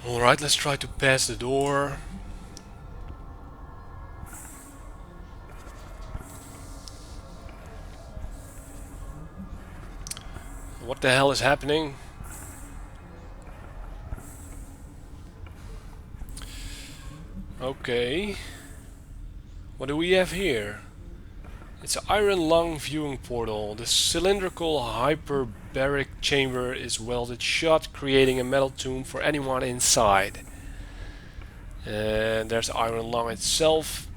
Alright, let's try to pass the door. What the hell is happening? Okay. What do we have here? It's an iron lung viewing portal. The cylindrical hyperbaric chamber is welded shut, creating a metal tomb for anyone inside. And there's the iron lung itself.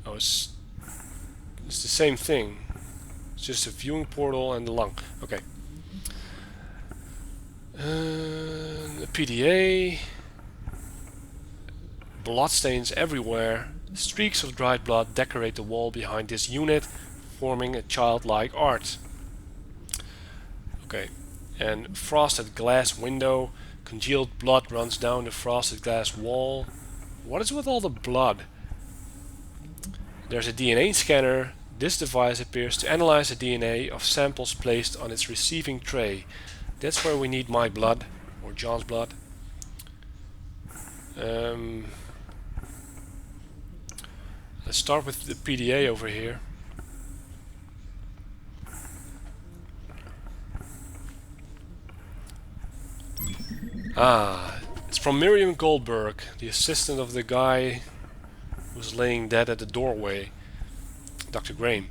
Oh, it's the same thing. It's just a viewing portal and the lung. Okay. The PDA. Bloodstains everywhere. Streaks of dried blood decorate the wall behind this unit, forming a childlike art. Okay. And frosted glass window. Congealed blood runs down the frosted glass wall. What is with all the blood? There's a DNA scanner. This device appears to analyze the DNA of samples placed on its receiving tray. That's where we need my blood, or John's blood. Let's start with the PDA over here. It's from Miriam Goldberg, the assistant of the guy who's laying dead at the doorway, Dr. Graham.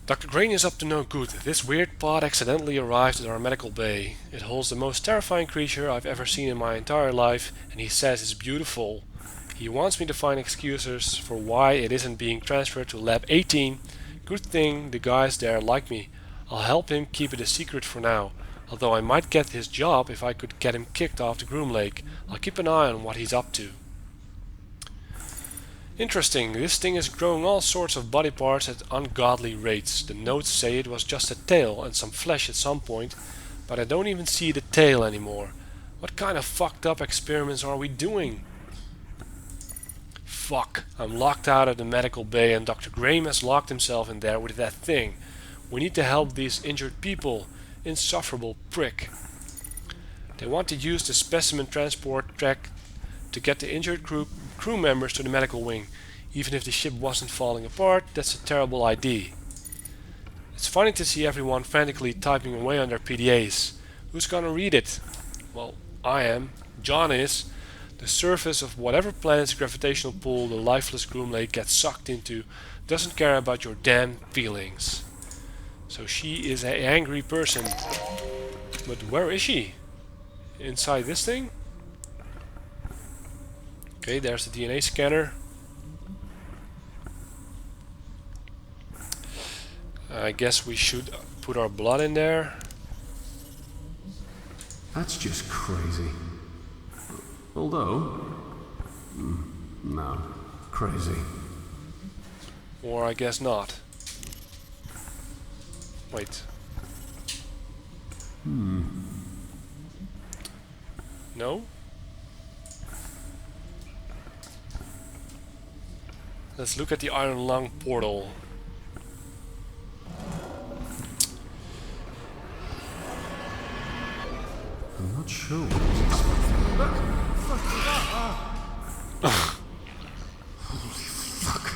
Dr. Graham is up to no good. This weird pod accidentally arrived at our medical bay. It holds the most terrifying creature I've ever seen in my entire life, and he says it's beautiful. He wants me to find excuses for why it isn't being transferred to Lab 18. Good thing the guys there like me. I'll help him keep it a secret for now. Although I might get his job if I could get him kicked off the Groomlake. I'll keep an eye on what he's up to. Interesting, this thing is growing all sorts of body parts at ungodly rates. The notes say it was just a tail and some flesh at some point, but I don't even see the tail anymore. What kind of fucked up experiments are we doing? Fuck, I'm locked out of the medical bay and Dr. Graham has locked himself in there with that thing. We need to help these injured people. Insufferable prick. They want to use the specimen transport track to get the injured crew members to the medical wing. Even if the ship wasn't falling apart, that's a terrible idea. It's funny to see everyone frantically typing away on their PDAs. Who's gonna read it? Well, I am. John is. The surface of whatever planet's gravitational pull the lifeless Groomlake gets sucked into doesn't care about your damn feelings. So she is an angry person. But where is she? Inside this thing? Okay, there's the DNA scanner. I guess we should put our blood in there. That's just crazy. Although... no. Crazy. Or I guess not. Wait. No? Let's look at the iron lung portal. I'm not sure what I was expecting. Holy fuck.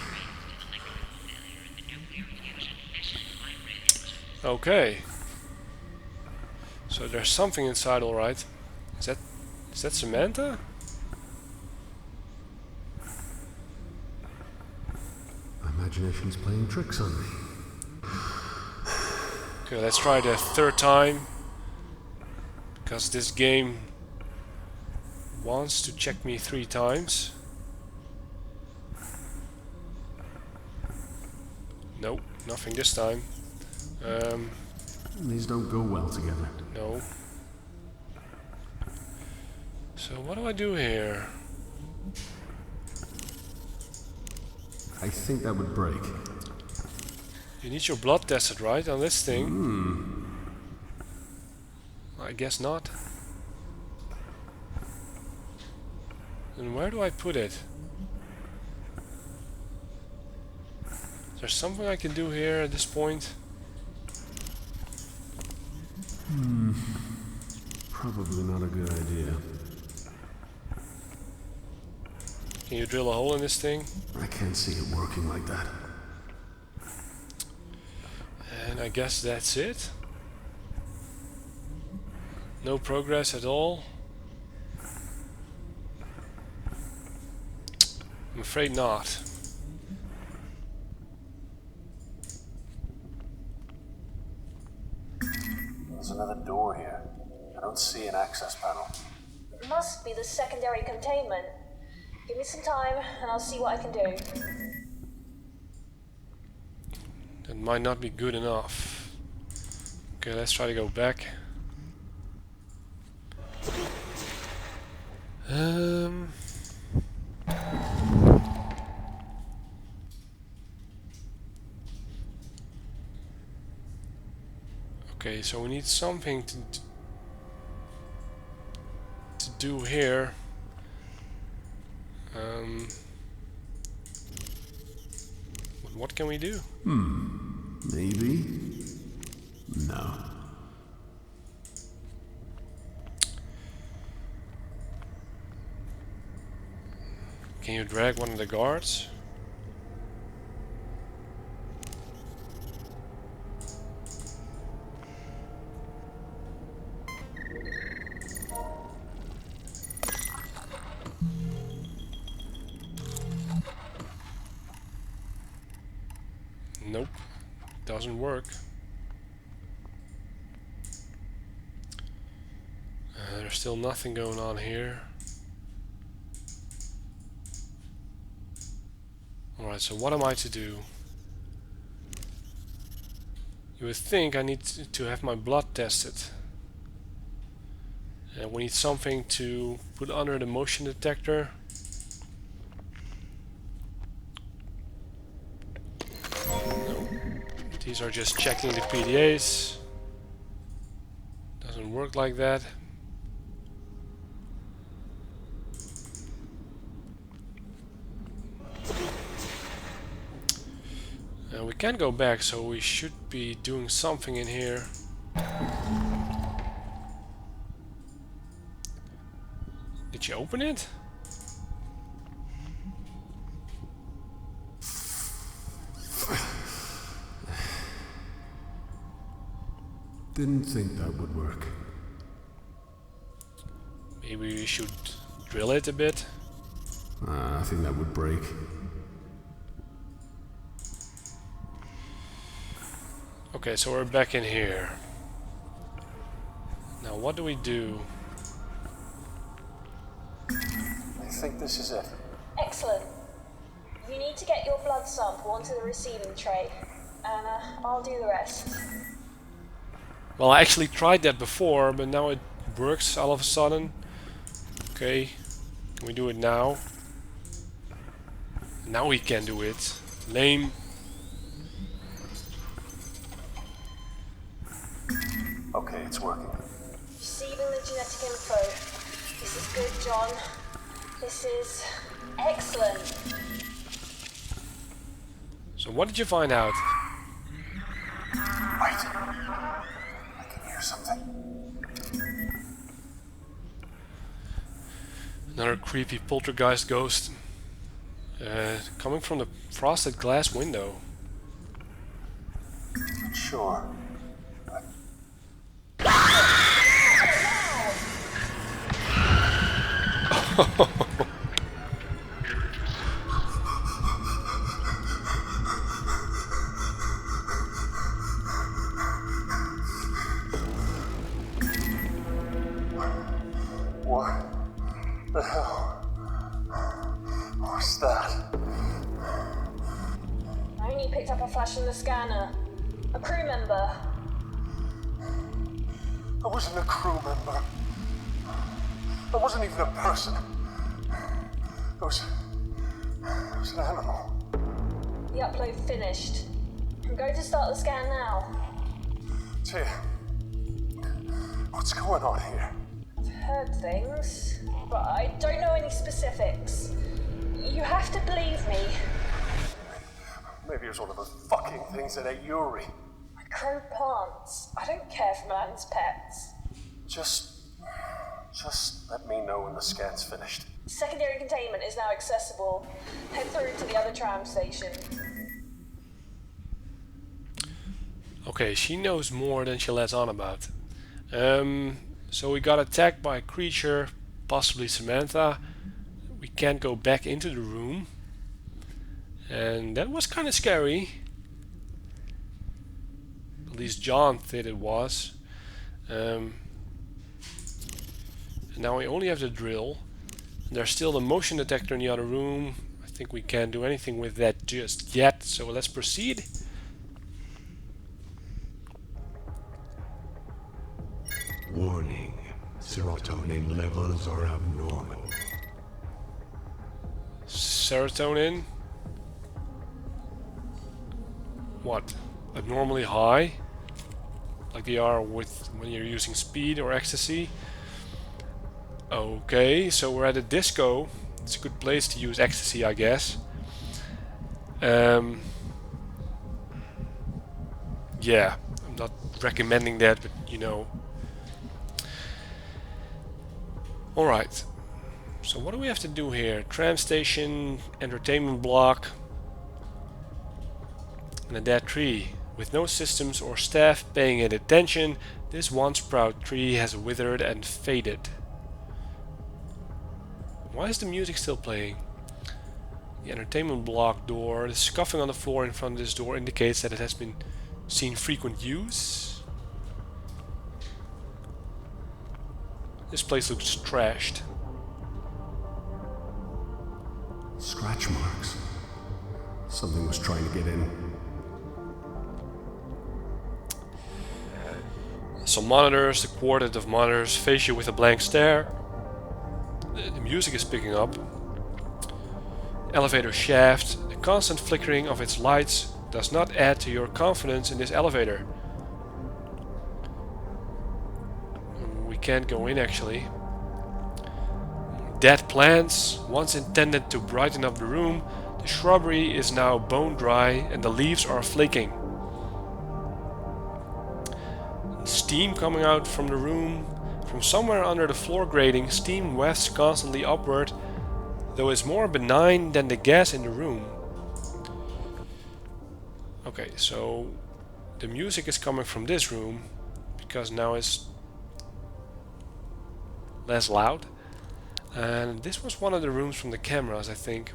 Okay. So there's something inside, alright. Is that Samantha? My imagination's playing tricks on me. Okay, let's try the third time. Because this game wants to check me 3 times. Nope, nothing this time. These don't go well together. No. So what do I do here? I think that would break. You need your blood tested, right, on this thing? I guess not. Then where do I put it? Is there something I can do here at this point? Probably not a good idea. Can you drill a hole in this thing? I can't see it working like that. And I guess that's it. No progress at all. I'm afraid not. There's another door here. I don't see an access panel. It must be the secondary containment. Give me some time and I'll see what I can do. That might not be good enough. Okay, let's try to go back. Okay, so we need something to do here. What can we do? Maybe? No. Can you drag one of the guards? Nope, doesn't work. There's still nothing going on here. Alright, so what am I to do? You would think I need to have my blood tested. And we need something to put under the motion detector. No. These are just checking the PDAs. Doesn't work like that. We can go back, so we should be doing something in here. Did you open it? Didn't think that would work. Maybe we should drill it a bit. I think that would break. Okay, so we're back in here. Now what do we do? I think this is it. Excellent. You need to get your blood sample onto the receiving tray, and I'll do the rest. Well, I actually tried that before, but now it works all of a sudden. Okay, can we do it now? Now we can do it. Lame. Okay, it's working. Receiving the genetic info. This is good, John. This is excellent. So what did you find out? Wait. I can hear something. Another creepy poltergeist ghost. Coming from the frosted glass window. Sure. What the hell was that? I only picked up a flash in the scanner. A crew member. I wasn't a crew member. I wasn't even a person. It was an animal. The upload finished. I'm going to start the scan now. Tia, what's going on here? I've heard things, but I don't know any specifics. You have to believe me. Maybe it was one of those fucking things that ate Yuri. I grow plants. I don't care for man's pets. Just scan's finished. Secondary containment is now accessible. Head through to the other tram station. Okay, she knows more than she lets on about. So we got attacked by a creature, possibly Samantha. We can't go back into the room. And that was kind of scary. At least John thought it was. And now we only have the drill. There's still the motion detector in the other room. I think we can't do anything with that just yet, so let's proceed. Warning. Serotonin levels are abnormal. Serotonin? What? Abnormally high? Like they are with when you're using speed or ecstasy? Okay, so we're at a disco. It's a good place to use ecstasy, I guess. Yeah, I'm not recommending that, but you know. Alright, so what do we have to do here? Tram station, entertainment block, and a dead tree. With no systems or staff paying it attention, this once proud tree has withered and faded. Why is the music still playing? The entertainment block door, the scuffing on the floor in front of this door indicates that it has been seen frequent use. This place looks trashed. Scratch marks. Something was trying to get in. Some monitors, the quartet of monitors face you with a blank stare. The music is picking up. Elevator shaft, the constant flickering of its lights does not add to your confidence in this elevator. We can't go in actually. Dead plants, once intended to brighten up the room, the shrubbery is now bone dry and the leaves are flaking. Steam coming out from the room. From somewhere under the floor grating, steam wafts constantly upward, though it's more benign than the gas in the room. Okay, so the music is coming from this room, because now it's less loud. And this was one of the rooms from the cameras, I think.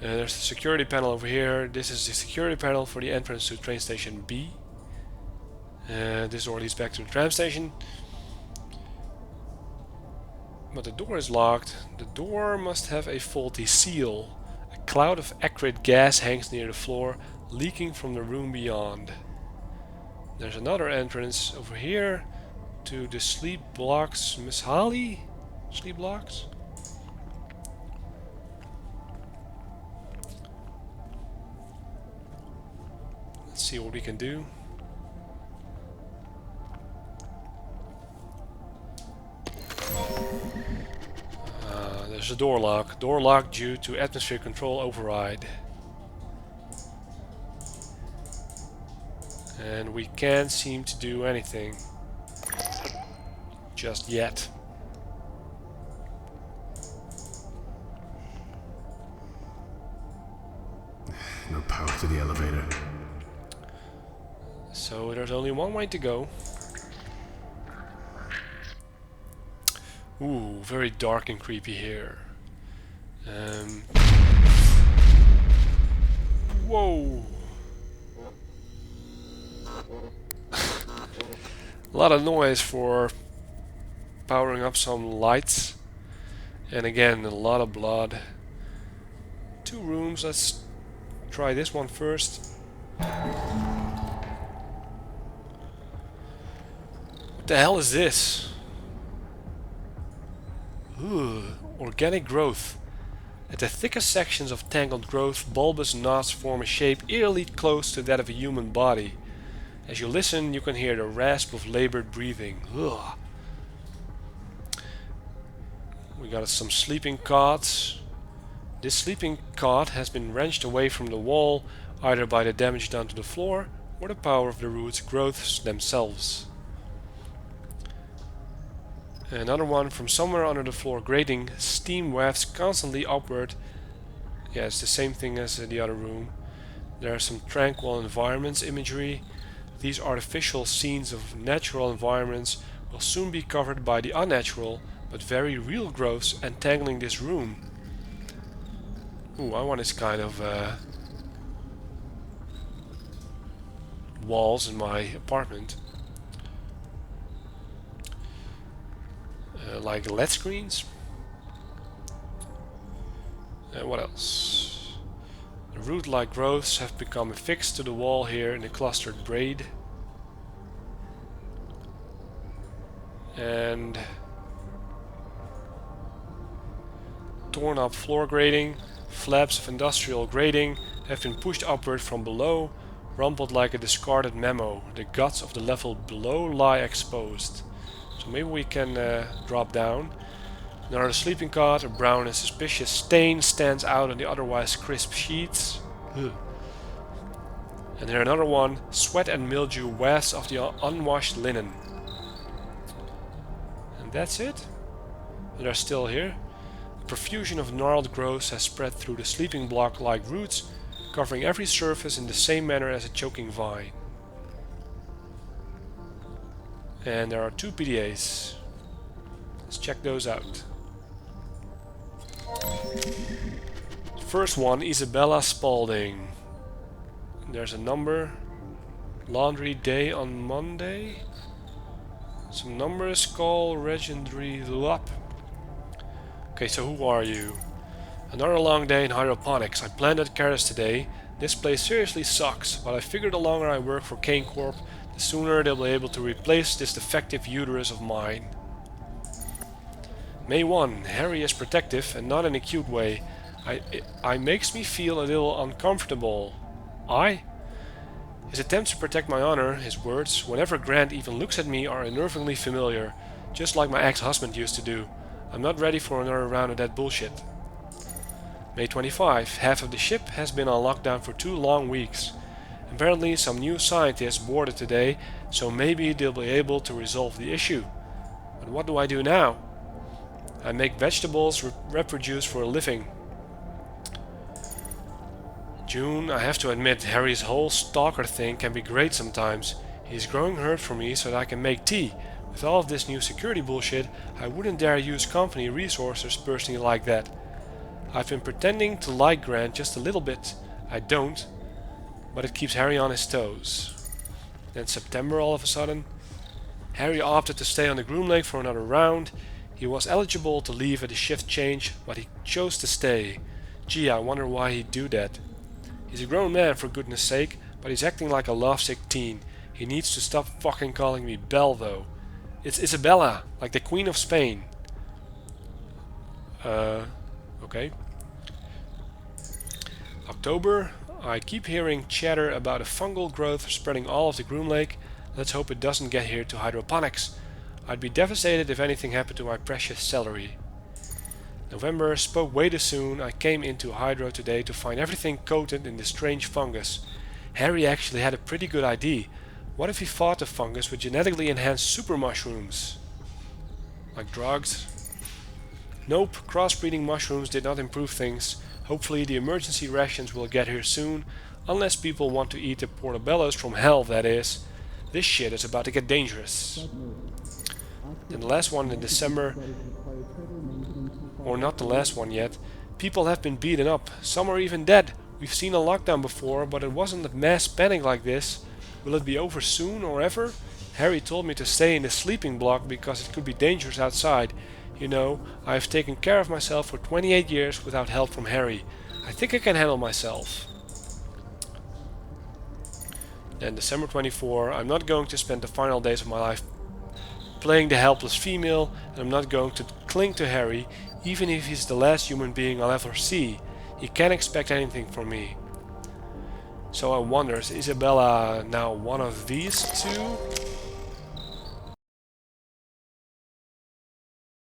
There's the security panel over here. This is the security panel for the entrance to train station B. This door leads back to the tram station. But the door is locked. The door must have a faulty seal. A cloud of acrid gas hangs near the floor, leaking from the room beyond. There's another entrance over here to the sleep blocks. Miss Holly? Sleep blocks? Let's see what we can do. There's a door lock. Door lock due to atmosphere control override. And we can't seem to do anything. Just yet. No power to the elevator. So there's only one way to go. Ooh, very dark and creepy here. Whoa! A lot of noise for powering up some lights. And again, a lot of blood. 2 rooms, let's try this one first. What the hell is this? Ooh, organic growth. At the thickest sections of tangled growth, bulbous knots form a shape eerily close to that of a human body. As you listen, you can hear the rasp of labored breathing. Ugh. We got some sleeping cots. This sleeping cot has been wrenched away from the wall, either by the damage done to the floor or the power of the roots growths themselves. Another one from somewhere under the floor grating. Steam wafts constantly upward. Yeah, it's the same thing as the other room. There are some tranquil environments imagery. These artificial scenes of natural environments will soon be covered by the unnatural but very real growths entangling this room. Ooh, I want this kind of walls in my apartment. Like LED screens. What else? The root-like growths have become affixed to the wall here in a clustered braid. And torn up floor grating. Flaps of industrial grating have been pushed upward from below, rumpled like a discarded memo. The guts of the level below lie exposed. So maybe we can drop down. Another sleeping cot, a brown and suspicious stain stands out on the otherwise crisp sheets. Ugh. And here another one, sweat and mildew wafts of the unwashed linen. And that's it. They're still here. A profusion of gnarled growths has spread through the sleeping block like roots, covering every surface in the same manner as a choking vine. And there are 2 PDAs. Let's check those out. First one, Isabella Spalding. There's a number. Laundry day on Monday. Some numbers, call, legendary up. Okay, so who are you? Another long day in hydroponics. I planted carrots today. This place seriously sucks, but I figure the longer I work for Kane Corp, the sooner they'll be able to replace this defective uterus of mine. May 1. Harry is protective and not in a cute way. I makes me feel a little uncomfortable. His attempts to protect my honor, his words, whenever Grant even looks at me, are unnervingly familiar, just like my ex-husband used to do. I'm not ready for another round of that bullshit. May 25. Half of the ship has been on lockdown for 2 long weeks. Apparently some new scientists boarded today, so maybe they'll be able to resolve the issue. But what do I do now? I make vegetables reproduce for a living. June, I have to admit, Harry's whole stalker thing can be great sometimes. He's growing hurt for me so that I can make tea. With all of this new security bullshit, I wouldn't dare use company resources personally like that. I've been pretending to like Grant just a little bit. I don't, but it keeps Harry on his toes. Then September all of a sudden. Harry opted to stay on the Groomlake for another round. He was eligible to leave at the shift change, but he chose to stay. Gee, I wonder why he'd do that. He's a grown man for goodness sake, but he's acting like a lovesick teen. He needs to stop fucking calling me Belle though. It's Isabella, like the Queen of Spain. Okay. October. I keep hearing chatter about a fungal growth spreading all of the Groomlake. Let's hope it doesn't get here to hydroponics. I'd be devastated if anything happened to my precious celery. November. Spoke way too soon. I came into Hydro today to find everything coated in this strange fungus. Harry actually had a pretty good idea. What if he fought the fungus with genetically enhanced super mushrooms? Like drugs? Nope, crossbreeding mushrooms did not improve things. Hopefully the emergency rations will get here soon, unless people want to eat the portobellos from hell, that is. This shit is about to get dangerous. And the last one in December, or not the last one yet, people have been beaten up, some are even dead. We've seen a lockdown before, but it wasn't a mass panic like this. Will it be over soon or ever? Harry told me to stay in the sleeping block because it could be dangerous outside. You know, I have taken care of myself for 28 years without help from Harry. I think I can handle myself. Then December 24, I'm not going to spend the final days of my life playing the helpless female, and I'm not going to cling to Harry, even if he's the last human being I'll ever see. He can't expect anything from me. So I wonder, is Isabella now one of these two?